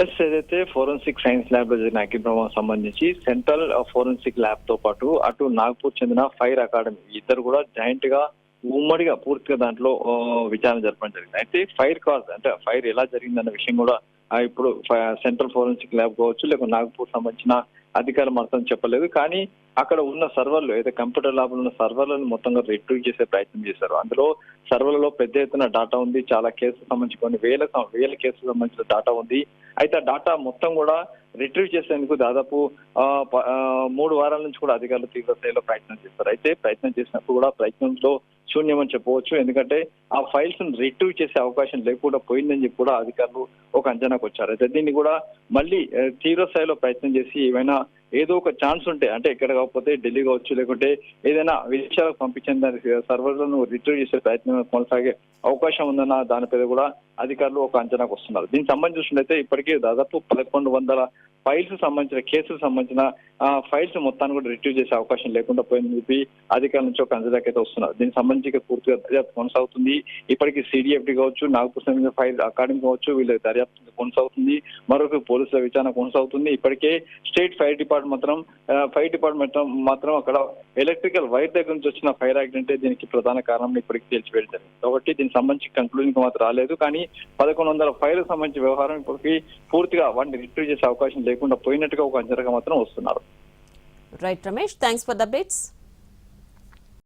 ఏదైతే forensic science lab లో జరిగిన అగ్ని ప్రమాదం సంబంధించి సెంట్రల్ ఫోరెన్సిక్ ల్యాబ్ తో పాటు అటు నాగ్పూర్ చెందిన ఫైర్ అకాడమీ ఇద్దరు కూడా జాయింట్ గా ఉమ్మడిగా పూర్తిగా దాంట్లో విచారణ జరపడం జరిగింది. అయితే ఫైర్ కాజ్ అంటే ఫైర్ ఎలా జరిగిందన్న విషయం కూడా ఇప్పుడు సెంట్రల్ ఫోరెన్సిక్ ల్యాబ్ కావచ్చు లేక నాగ్పూర్ సంబంధించిన అధికారులు మాత్రం చెప్పలేదు. కానీ అక్కడ ఉన్న సర్వర్లు అయితే కంప్యూటర్ ల్యాబ్ లో ఉన్న సర్వర్లను మొత్తంగా రిట్రీవ్ చేసే ప్రయత్నం చేశారు. అందులో సర్వర్లలో పెద్ద ఎత్తున డాటా ఉంది, చాలా కేసులు సంబంధించి కొన్ని వేల కేసులకు సంబంధించిన డాటా ఉంది. అయితే ఆ డాటా మొత్తం కూడా రిట్రీవ్ చేసేందుకు దాదాపు 3 వారాల నుంచి కూడా అధికారులు తీవ్ర స్థాయిలో ప్రయత్నం చేస్తారు. అయితే ప్రయత్నం చేసినప్పుడు కూడా ప్రయత్నంలో శూన్యమని చెప్పవచ్చు. ఎందుకంటే ఆ ఫైల్స్ రిట్రీవ్ చేసే అవకాశం లేకుండా పోయిందని చెప్పి కూడా అధికారులు ఒక అంచనాకు వచ్చారు. అయితే దీన్ని కూడా మళ్ళీ తీవ్ర స్థాయిలో ప్రయత్నం చేసి ఏమైనా ఏదో ఒక ఛాన్స్ ఉంటే అంటే ఎక్కడ కాకపోతే ఢిల్లీ కావచ్చు లేకుంటే ఏదైనా విదేశాలకు పంపించిన దానికి సర్వర్లను రిట్రీవ్ చేసే ప్రయత్నం కొనసాగే అవకాశం ఉందన్న దానిపై కూడా అధికారులు ఒక అంచనాకు వస్తున్నారు. దీనికి సంబంధించి చూసినట్లయితే ఇప్పటికే దాదాపు 1100 ఫైల్స్ సంబంధించిన కేసులకు సంబంధించిన ఫైల్స్ మొత్తాన్ని కూడా రిట్రీవ్ చేసే అవకాశం లేకుండా పోయిందని చెప్పి అధికారుల నుంచి ఒక అంచనాకి అయితే వస్తున్నారు. దీనికి సంబంధించి పూర్తిగా దర్యాప్తు కొనసాగుతుంది. ఇప్పటికీ సిడిఎఫ్డి కావచ్చు, నాగపూర్ సంబంధించిన ఫైల్ అకాడమీ కావచ్చు, వీళ్ళ దర్యాప్తు కొనసాగుతుంది. మరొక పోలీసుల విచారణ కొనసాగుతుంది. ఇప్పటికే స్టేట్ ఫైర్ డిపార్ట్మెంట్ మాత్రం అక్కడ ఎలక్ట్రికల్ వైర్ దగ్గర నుంచి వచ్చిన ఫైర్ యాక్సిడెంట్ దీనికి ప్రధాన కారణం ఇప్పటికీ తేల్చివేయడం. కాబట్టి దీనికి సంబంధించి కంక్లూజన్ మాత్రం రాలేదు. కానీ 1100 ఫైర్లకు సంబంధించిన వ్యవహారం ఇప్పటికీ పూర్తిగా వాటిని రిట్రీవ్ చేసే అవకాశం లేకుండా పోయినట్టుగా ఒక అంచనాగా మాత్రం వస్తున్నారు. Right Ramesh, thanks for the updates.